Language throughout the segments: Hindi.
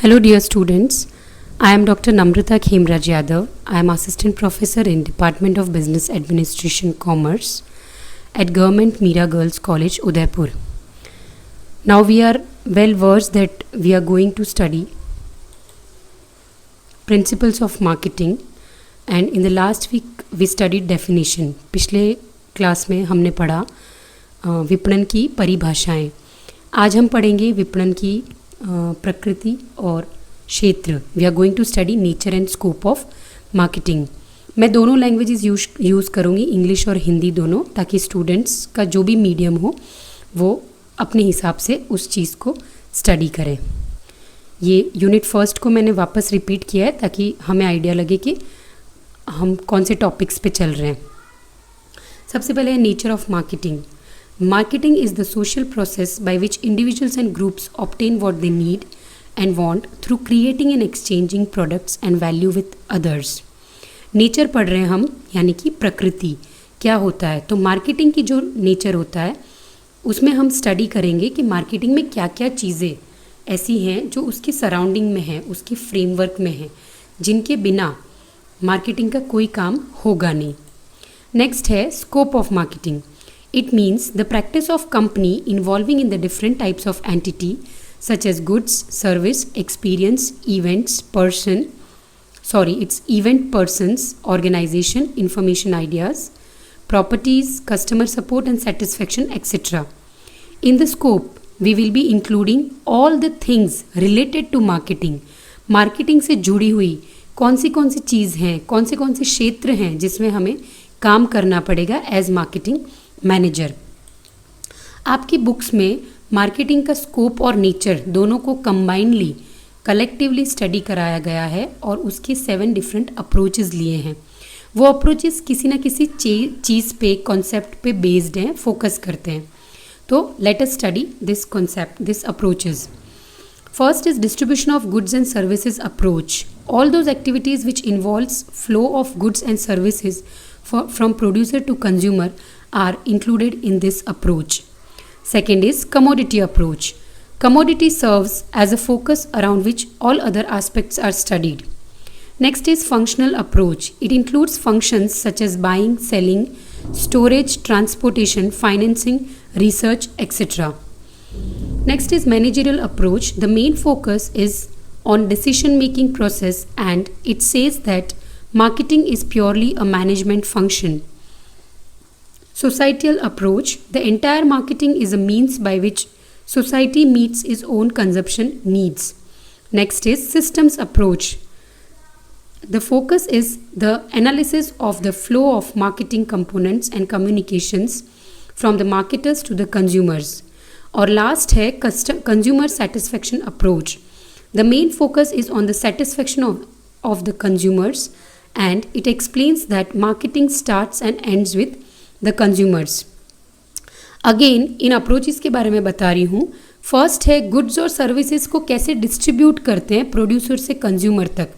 Hello, dear students. I am Dr. Namrata Khemraj Yadav. I am Assistant Professor in Department of Business Administration Commerce at Government Mira Girls College, Udaipur. Now we are well versed that we are going to study principles of marketing, and in the last week we studied definition. पिछले क्लास में हमने पढ़ा विपणन की परिभाषाएं. आज हम पढ़ेंगे विपणन की प्रकृति और क्षेत्र. We are going to study nature and scope of marketing. मैं दोनों लैंग्वेजेस यूज़ करूँगी, इंग्लिश और हिंदी दोनों, ताकि स्टूडेंट्स का जो भी मीडियम हो वो अपने हिसाब से उस चीज़ को स्टडी करें. ये यूनिट फर्स्ट को मैंने वापस रिपीट किया है ताकि हमें आइडिया लगे कि हम कौन से टॉपिक्स पे चल रहे हैं. सबसे पहले है nature of marketing. Marketing is the social process by which individuals and groups obtain what they need and want through creating and exchanging products and value with others. Nature पढ़ रहे हैं हम, यानी कि प्रकृति क्या होता है. तो मार्केटिंग की जो नेचर होता है उसमें हम स्टडी करेंगे कि मार्केटिंग में क्या क्या चीज़ें ऐसी हैं जो उसके सराउंडिंग में हैं, उसके फ्रेमवर्क में हैं, जिनके बिना मार्केटिंग का कोई काम होगा नहीं. नेक्स्ट है scope of marketing. It means the practice of company involving in the different types of entity such as goods, service, experience, event, persons, organization, information ideas, properties, customer support and satisfaction, etc. In the scope, we will be including all the things related to marketing. Marketing से जुड़ी हुई कौन सी चीज़ हैं, कौन से क्षेत्र हैं जिसमें हमें काम करना पड़ेगा एज मार्केटिंग मैनेजर. आपकी बुक्स में मार्केटिंग का स्कोप और नेचर दोनों को कंबाइनली कलेक्टिवली स्टडी कराया गया है और उसके 7 डिफरेंट अप्रोचेस लिए हैं. वो अप्रोचेस किसी ना किसी चीज़ पे, कॉन्सेप्ट पे बेस्ड हैं, फोकस करते हैं. तो let us study this concept, this approaches. First is distribution of goods and services approach. All those activities which involves flow of goods and services from producer to consumer are included in this approach. Second is commodity approach. Commodity serves as a focus around which all other aspects are studied. Next is functional approach. It includes functions such as buying, selling, storage, transportation, financing, research, etc. Next is managerial approach. The main focus is on decision making process, and it says that marketing is purely a management function. Societal approach. The entire marketing is a means by which society meets its own consumption needs. Next is systems approach. The focus is the analysis of the flow of marketing components and communications from the marketers to the consumers. और last है consumer satisfaction approach. The main focus is on the satisfaction of the consumers, and it explains that marketing starts and ends with the consumers. Again, in approaches के बारे में बता रही हूँ. फर्स्ट है गुड्स और सर्विसेज को कैसे डिस्ट्रीब्यूट करते हैं प्रोड्यूसर से कंज्यूमर तक,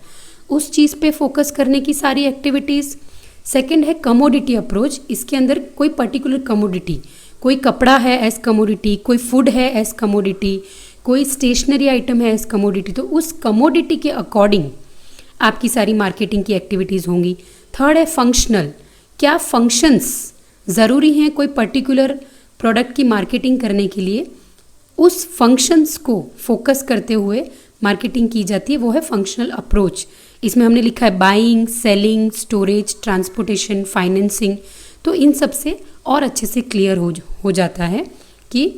उस चीज़ पे फोकस करने की सारी एक्टिविटीज़. सेकंड है कमोडिटी अप्रोच. इसके अंदर कोई पर्टिकुलर कमोडिटी, कोई कपड़ा है एज कमोडिटी, कोई फूड है एज कमोडिटी, कोई स्टेशनरी आइटम है एज कमोडिटी, तो उस कमोडिटी के अकॉर्डिंग आपकी सारी मार्केटिंग की एक्टिविटीज़ होंगी. थर्ड है फंक्शनल. क्या फंक्शंस ज़रूरी हैं कोई पर्टिकुलर प्रोडक्ट की मार्केटिंग करने के लिए, उस फंक्शंस को फोकस करते हुए मार्केटिंग की जाती है, वो है फंक्शनल अप्रोच. इसमें हमने लिखा है buying, selling, storage, transportation, financing. तो इन सब से और अच्छे से क्लियर हो जाता है कि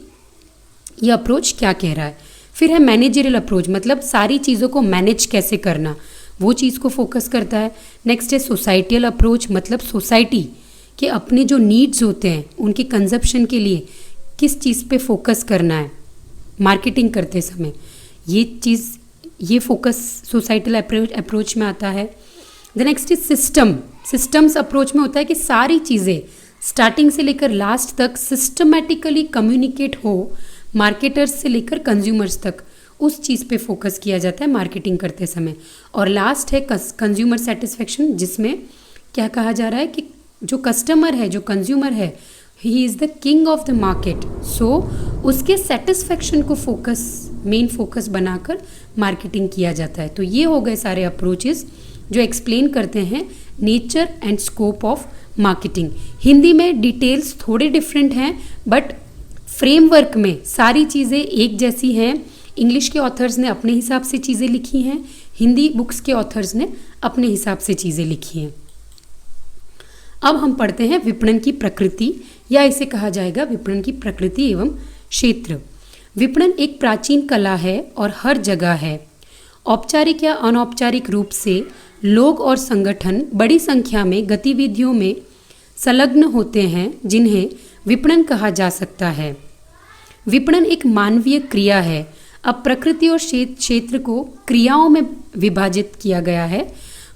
ये अप्रोच क्या कह रहा है. फिर है मैनेजरियल अप्रोच, मतलब सारी चीज़ों को मैनेज कैसे करना, वो चीज़ को फोकस करता है. नेक्स्ट है सोसाइटियल अप्रोच, मतलब सोसाइटी के अपने जो नीड्स होते हैं उनके कंजप्शन के लिए किस चीज़ पे फोकस करना है मार्केटिंग करते समय, ये फोकस सोसाइटल अप्रोच में आता है. The next is systems approach में होता है कि सारी चीज़ें स्टार्टिंग से लेकर लास्ट तक सिस्टमैटिकली कम्युनिकेट हो मार्केटर्स से लेकर कंज्यूमर्स तक, उस चीज़ पे फोकस किया जाता है मार्केटिंग करते समय. और लास्ट है कंज्यूमर सेटिस्फेक्शन, जिसमें क्या कहा जा रहा है कि जो कस्टमर है, जो कंज्यूमर है, he is the king of the market, so उसके सेटिस्फेक्शन को मेन फोकस बनाकर मार्केटिंग किया जाता है। तो ये हो गए सारे अप्रोचेस जो एक्सप्लेन करते हैं nature and scope of marketing. Hindi में डिटेल्स थोड़े डिफरेंट हैं, बट फ्रेमवर्क में सारी चीज़ें एक जैसी हैं। इंग्लिश के ऑथर्स ने अपने हिसाब से चीज़ें लिखी हैं, हिंदी बुक्स के ऑथर्स ने अपने हिसाब से चीज़ें लिखी हैं। अब हम पढ़ते हैं विपणन की प्रकृति, या इसे कहा जाएगा विपणन की प्रकृति एवं क्षेत्र। विपणन एक प्राचीन कला है और हर जगह है। औपचारिक या अनौपचारिक रूप से लोग और संगठन बड़ी संख्या में गतिविधियों में संलग्न होते हैं, जिन्हें विपणन कहा जा सकता है। विपणन एक मानवीय क्रिया है। अब प्रकृति और क्षेत्र को क्रियाओं में विभाजित किया गया है।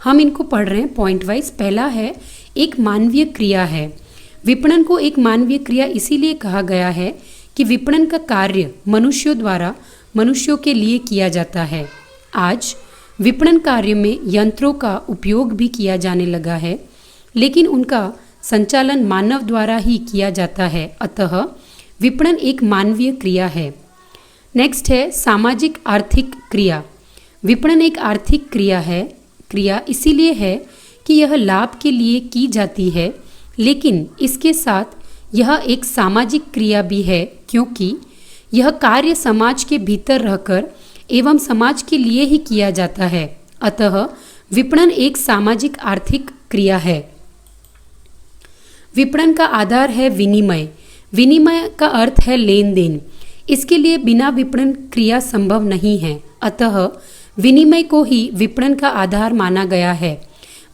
हम इनको पढ़ रहे हैं पॉइंट वाइज। पहला है एक मानवीय क्रिया है। विपणन को एक मानवीय क्रिया इसीलिए कहा गया है कि विपणन का कार्य मनुष्यों द्वारा मनुष्यों के लिए किया जाता है। आज विपणन कार्य में यंत्रों का उपयोग भी किया जाने लगा है, लेकिन उनका संचालन मानव द्वारा ही किया जाता है। अतः विपणन एक मानवीय क्रिया है। नेक्स्ट है सामाजिक आर्थिक क्रिया। विपणन एक आर्थिक क्रिया इसीलिए है कि यह लाभ के लिए की जाती है, लेकिन इसके साथ यह एक सामाजिक क्रिया भी है, क्योंकि यह कार्य समाज के भीतर रहकर एवं समाज के लिए ही किया जाता है। अतः विपणन एक सामाजिक आर्थिक क्रिया है। विपणन का आधार है विनिमय। विनिमय का अर्थ है लेन देन। इसके लिए बिना विपणन क्रिया संभव नहीं है। अतः विनिमय को ही विपणन का आधार माना गया है।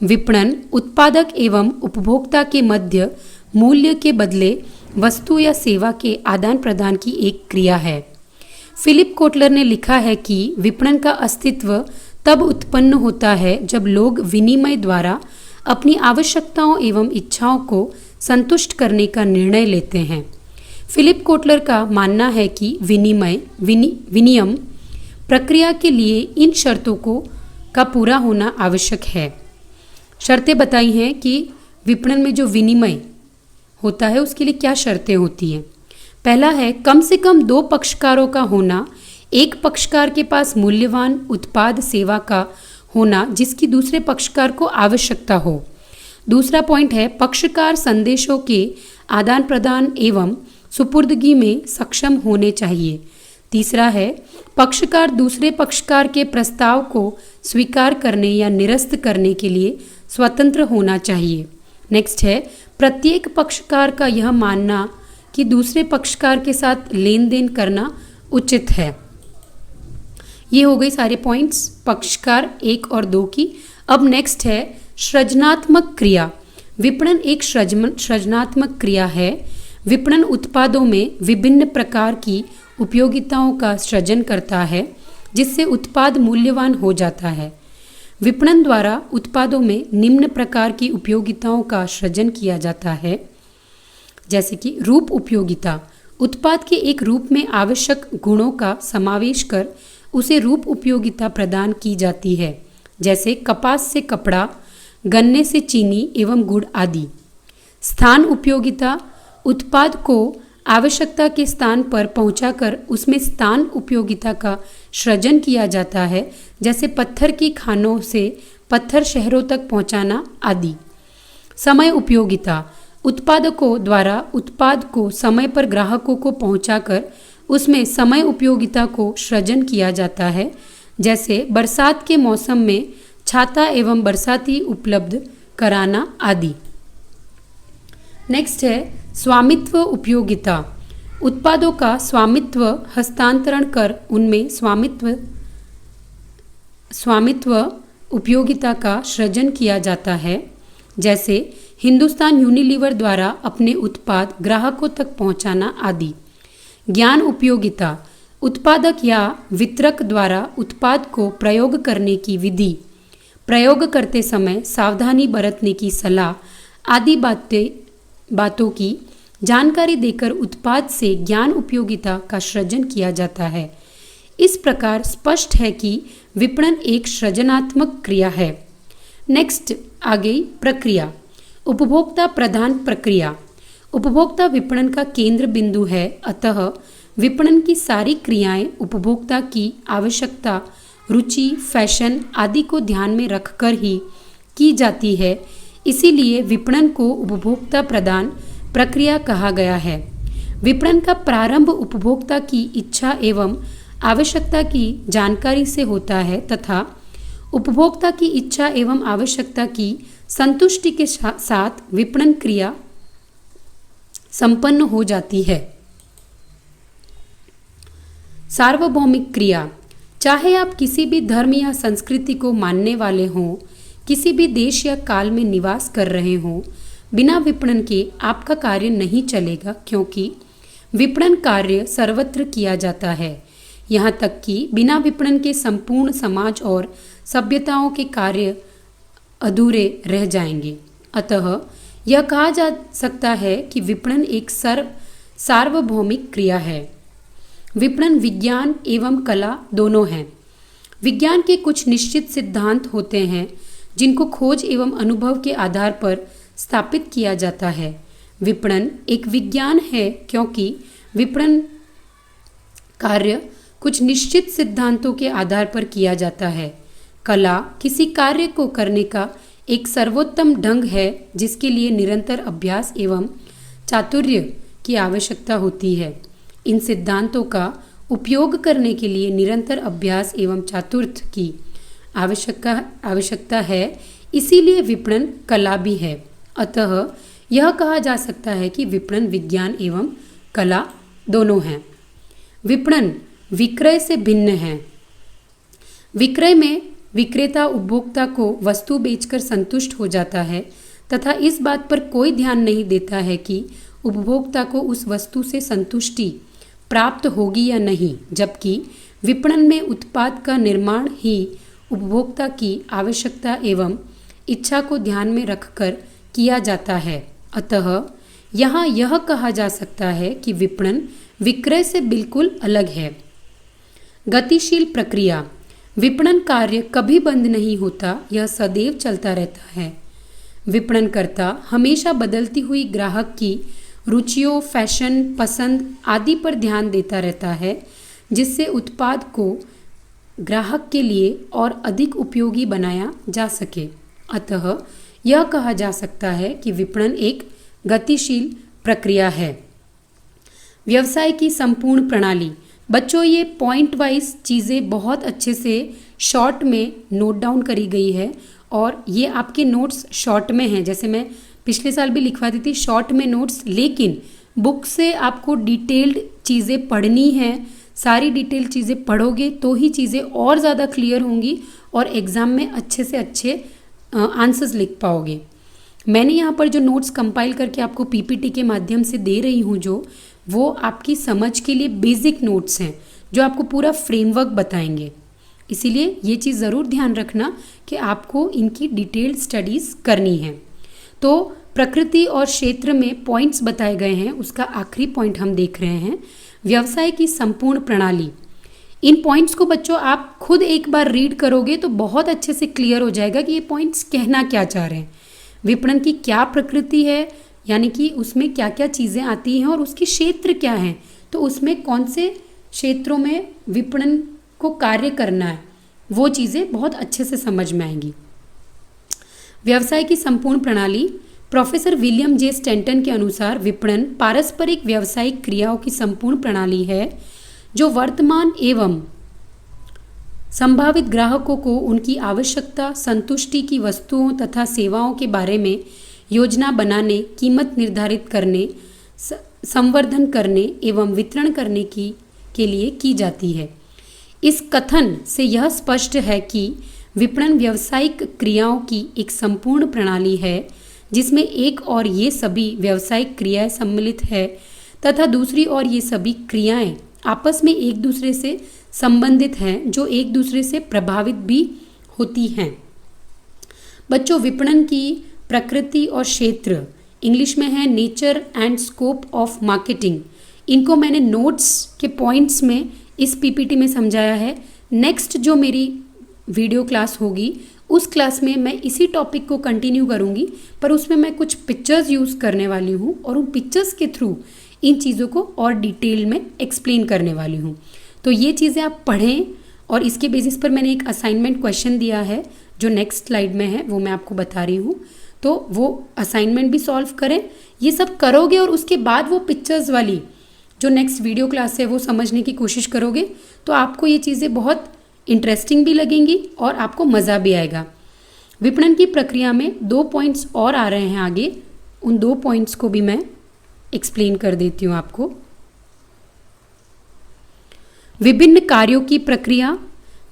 विपणन उत्पादक एवं उपभोक्ता के मध्य मूल्य के बदले वस्तु या सेवा के आदान प्रदान की एक क्रिया है। फिलिप कोटलर ने लिखा है कि विपणन का अस्तित्व तब उत्पन्न होता है जब लोग विनिमय द्वारा अपनी आवश्यकताओं एवं इच्छाओं को संतुष्ट करने का निर्णय लेते हैं। फिलिप कोटलर का मानना है कि विनिमय प्रक्रिया के लिए इन शर्तों का पूरा होना आवश्यक है। शर्तें बताई हैं कि विपणन में जो विनिमय होता है उसके लिए क्या शर्तें होती हैं। पहला है कम से कम 2 पक्षकारों का होना। एक पक्षकार के पास मूल्यवान उत्पाद सेवा का होना जिसकी दूसरे पक्षकार को आवश्यकता हो। दूसरा पॉइंट है पक्षकार संदेशों के आदान प्रदान एवं सुपुर्दगी में सक्षम होने चाहिए। तीसरा है पक्षकार दूसरे पक्षकार के प्रस्ताव को स्वीकार करने या निरस्त करने के लिए स्वतंत्र होना चाहिए। नेक्स्ट है प्रत्येक पक्षकार का यह मानना कि दूसरे पक्षकार के साथ लेन देन करना उचित है। ये हो गई सारे पॉइंट्स पक्षकार 1 और 2 की। अब नेक्स्ट है सृजनात्मक क्रिया। विपणन एक सृजनात्मक क्रिया है। विपणन उत्पादों में विभिन्न प्रकार की उपयोगिताओं का सृजन करता है, जिससे उत्पाद मूल्यवान हो जाता है। विपणन द्वारा उत्पादों में निम्न प्रकार की उपयोगिताओं का सृजन किया जाता है, जैसे कि रूप उपयोगिता। उत्पाद के एक रूप में आवश्यक गुणों का समावेश कर उसे रूप उपयोगिता प्रदान की जाती है, जैसे कपास से कपड़ा, गन्ने से चीनी एवं गुड़ आदि। स्थान उपयोगिता उत्पाद को आवश्यकता के स्थान पर पहुंचाकर उसमें स्थान उपयोगिता का सृजन किया जाता है, जैसे पत्थर की खानों से पत्थर शहरों तक पहुंचाना आदि। समय उपयोगिता उत्पादकों द्वारा उत्पाद को समय पर ग्राहकों को पहुंचाकर उसमें समय उपयोगिता को सृजन किया जाता है, जैसे बरसात के मौसम में छाता एवं बरसाती उपलब्ध कराना आदि। नेक्स्ट है स्वामित्व उपयोगिता। उत्पादों का स्वामित्व हस्तांतरण कर उनमें स्वामित्व उपयोगिता का सृजन किया जाता है, जैसे हिंदुस्तान यूनिलीवर द्वारा अपने उत्पाद ग्राहकों तक पहुंचाना आदि। ज्ञान उपयोगिता उत्पादक या वितरक द्वारा उत्पाद को प्रयोग करने की विधि, प्रयोग करते समय सावधानी बरतने की सलाह आदि बातों की जानकारी देकर उत्पाद से ज्ञान उपयोगिता का सृजन किया जाता है। इस प्रकार स्पष्ट है कि विपणन एक सृजनात्मक क्रिया है। नेक्स्ट आ गई प्रक्रिया, उपभोक्ता प्रधान प्रक्रिया। उपभोक्ता विपणन का केंद्र बिंदु है, अतः विपणन की सारी क्रियाएं उपभोक्ता की आवश्यकता, रुचि, फैशन आदि को ध्यान में रखकर ही की जाती है। इसीलिए विपणन को उपभोक्ता प्रदान प्रक्रिया कहा गया है। विपणन का प्रारंभ उपभोक्ता की इच्छा एवं आवश्यकता की जानकारी से होता है तथा उपभोक्ता की इच्छा एवं आवश्यकता की संतुष्टि के साथ विपणन क्रिया संपन्न हो जाती है। सार्वभौमिक क्रिया, चाहे आप किसी भी धर्म या संस्कृति को मानने वाले हों, किसी भी देश या काल में निवास कर रहे हों, बिना विपणन के आपका कार्य नहीं चलेगा, क्योंकि विपणन कार्य सर्वत्र किया जाता है। यहाँ तक कि बिना विपणन के संपूर्ण समाज और सभ्यताओं के कार्य अधूरे रह जाएंगे। अतः यह कहा जा सकता है कि विपणन एक सार्वभौमिक क्रिया है। विपणन विज्ञान एवं कला दोनों हैं। विज्ञान के कुछ निश्चित सिद्धांत होते हैं जिनको खोज एवं अनुभव के आधार पर स्थापित किया जाता है। विपणन एक विज्ञान है क्योंकि विपणन कार्य कुछ निश्चित सिद्धांतों के आधार पर किया जाता है। कला किसी कार्य को करने का एक सर्वोत्तम ढंग है जिसके लिए निरंतर अभ्यास एवं चातुर्य की आवश्यकता होती है। इन सिद्धांतों का उपयोग करने के लिए निरंतर अभ्यास एवं चातुर्य की आवश्यकता है, इसीलिए विपणन कला भी है। अतः यह कहा जा सकता है कि विपणन विज्ञान एवं कला दोनों हैं। विपणन विक्रय से भिन्न है। विक्रय में विक्रेता उपभोक्ता को वस्तु बेचकर संतुष्ट हो जाता है तथा इस बात पर कोई ध्यान नहीं देता है कि उपभोक्ता को उस वस्तु से संतुष्टि प्राप्त होगी या नहीं, जबकि विपणन में उत्पाद का निर्माण ही उपभोक्ता की आवश्यकता एवं इच्छा को ध्यान में रखकर किया जाता है। अतः यहाँ यह कहा जा सकता है कि विपणन विक्रय से बिल्कुल अलग है। गतिशील प्रक्रिया, विपणन कार्य कभी बंद नहीं होता, यह सदैव चलता रहता है। विपणनकर्ता हमेशा बदलती हुई ग्राहक की रुचियों, फैशन, पसंद आदि पर ध्यान देता रहता है, जिससे उत्पाद को ग्राहक के लिए और अधिक उपयोगी बनाया जा सके। अतः यह कहा जा सकता है कि विपणन एक गतिशील प्रक्रिया है। व्यवसाय की संपूर्ण प्रणाली, बच्चों ये पॉइंट वाइज चीज़ें बहुत अच्छे से शॉर्ट में नोट डाउन करी गई है और ये आपके नोट्स शॉर्ट में हैं। जैसे मैं पिछले साल भी लिखवाती थी शॉर्ट में नोट्स, लेकिन बुक से आपको डिटेल्ड चीज़ें पढ़नी हैं। सारी डिटेल चीज़ें पढ़ोगे तो ही चीज़ें और ज़्यादा क्लियर होंगी और एग्ज़ाम में अच्छे से अच्छे आंसर्स लिख पाओगे। मैंने यहाँ पर जो नोट्स कंपाइल करके आपको पीपीटी के माध्यम से दे रही हूँ, जो वो आपकी समझ के लिए बेसिक नोट्स हैं जो आपको पूरा फ्रेमवर्क बताएंगे। इसीलिए ये चीज़ ज़रूर ध्यान रखना कि आपको इनकी डिटेल्ड स्टडीज़ करनी है। तो प्रकृति और क्षेत्र में पॉइंट्स बताए गए हैं, उसका आखिरी पॉइंट हम देख रहे हैं, व्यवसाय की संपूर्ण प्रणाली। इन पॉइंट्स को बच्चों आप खुद एक बार रीड करोगे तो बहुत अच्छे से क्लियर हो जाएगा कि ये पॉइंट्स कहना क्या चाह रहे हैं। विपणन की क्या प्रकृति है, यानी कि उसमें क्या क्या चीज़ें आती हैं और उसकी क्षेत्र क्या है, तो उसमें कौन से क्षेत्रों में विपणन को कार्य करना है, वो चीज़ें बहुत अच्छे से समझ में आएंगी। व्यवसाय की संपूर्ण प्रणाली, प्रोफेसर विलियम जे स्टैंटन के अनुसार विपणन पारस्परिक व्यावसायिक क्रियाओं की संपूर्ण प्रणाली है जो वर्तमान एवं संभावित ग्राहकों को उनकी आवश्यकता, संतुष्टि की वस्तुओं तथा सेवाओं के बारे में योजना बनाने, कीमत निर्धारित करने, संवर्धन करने एवं वितरण करने के लिए की जाती है। इस कथन से यह स्पष्ट है कि विपणन व्यावसायिक क्रियाओं की एक संपूर्ण प्रणाली है जिसमें एक और ये सभी व्यावसायिक क्रियाएं सम्मिलित है तथा दूसरी और ये सभी क्रियाएं आपस में एक दूसरे से संबंधित हैं, जो एक दूसरे से प्रभावित भी होती हैं। बच्चों, विपणन की प्रकृति और क्षेत्र इंग्लिश में है nature and scope of marketing. इनको मैंने नोट्स के पॉइंट्स में इस पीपीटी में समझाया है। नेक्स्ट जो मेरी वीडियो क्लास होगी उस क्लास में मैं इसी टॉपिक को कंटिन्यू करूँगी, पर उसमें मैं कुछ पिक्चर्स यूज़ करने वाली हूँ और उन पिक्चर्स के थ्रू इन चीज़ों को और डिटेल में एक्सप्लेन करने वाली हूँ। तो ये चीज़ें आप पढ़ें और इसके बेसिस पर मैंने एक असाइनमेंट क्वेश्चन दिया है जो नेक्स्ट स्लाइड में है, वो मैं आपको बता रही हूँ। तो वो असाइनमेंट भी सॉल्व करें, ये सब करोगे और उसके बाद वो पिक्चर्स वाली जो नेक्स्ट वीडियो क्लास है वो समझने की कोशिश करोगे, तो आपको ये चीज़ें बहुत इंटरेस्टिंग भी लगेंगी और आपको मज़ा भी आएगा। विपणन की प्रक्रिया में 2 पॉइंट्स और आ रहे हैं आगे, उन 2 पॉइंट्स को भी मैं एक्सप्लेन कर देती हूँ आपको। विभिन्न कार्यों की प्रक्रिया।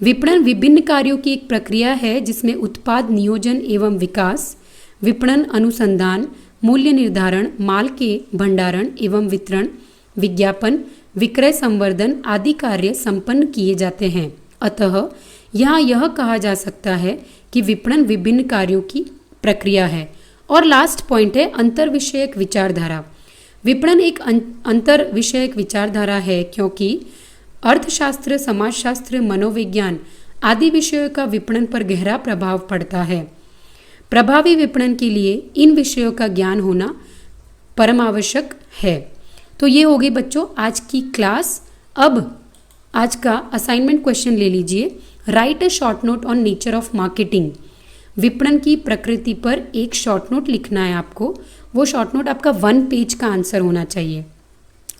विपणन विभिन्न कार्यों की एक प्रक्रिया है जिसमें उत्पाद नियोजन एवं विकास, विपणन अनुसंधान, मूल्य निर्धारण, माल के भंडारण एवं वितरण, विज्ञापन, विक्रय संवर्धन आदि कार्य संपन्न किए जाते हैं। अतः यहाँ यह कहा जा सकता है कि विपणन विभिन्न कार्यों की प्रक्रिया है। और लास्ट पॉइंट है अंतर विषयक विचारधारा। विपणन एक अंतर विषयक विचारधारा है क्योंकि अर्थशास्त्र, समाजशास्त्र, मनोविज्ञान आदि विषयों का विपणन पर गहरा प्रभाव पड़ता है। प्रभावी विपणन के लिए इन विषयों का ज्ञान होना परम आवश्यक है। तो ये हो गई बच्चों आज की क्लास। अब आज का असाइनमेंट क्वेश्चन ले लीजिए। Right a short note on nature of marketing. विपणन की प्रकृति पर एक शॉर्ट नोट लिखना है आपको। वो शॉर्ट नोट आपका 1 पेज का आंसर होना चाहिए।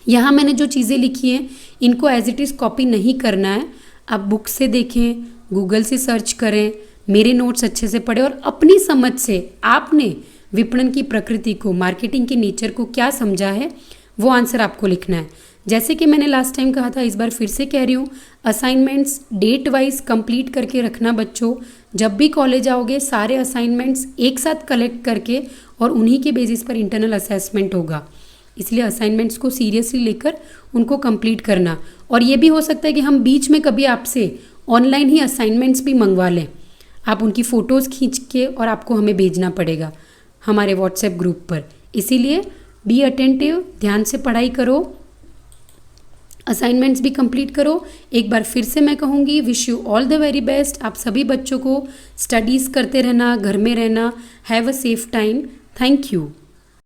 यहाँ मैंने जो चीज़ें लिखी हैं इनको एज इट इज़ कॉपी नहीं करना है। आप बुक से देखें, गूगल से सर्च करें, मेरे नोट्स अच्छे से पढ़ें और अपनी समझ से आपने विपणन की प्रकृति को, मार्केटिंग के नेचर को क्या समझा है वो आंसर आपको लिखना है। जैसे कि मैंने लास्ट टाइम कहा था, इस बार फिर से कह रही हूँ, असाइनमेंट्स डेट वाइज कंप्लीट करके रखना बच्चों। जब भी कॉलेज आओगे सारे असाइनमेंट्स एक साथ कलेक्ट करके और उन्हीं के बेसिस पर इंटरनल असेसमेंट होगा, इसलिए असाइनमेंट्स को सीरियसली लेकर उनको कंप्लीट करना। और ये भी हो सकता है कि हम बीच में कभी आपसे ऑनलाइन ही असाइनमेंट्स भी मंगवा लें। आप उनकी फ़ोटोज़ खींच के और आपको हमें भेजना पड़ेगा हमारे व्हाट्सएप ग्रुप पर। इसीलिए बी अटेंटिव, ध्यान से पढ़ाई करो, असाइनमेंट्स भी कंप्लीट करो। एक बार फिर से मैं कहूँगी, wish you all the very best. आप सभी बच्चों को स्टडीज़ करते रहना, घर में रहना। Have a safe time. Thank you.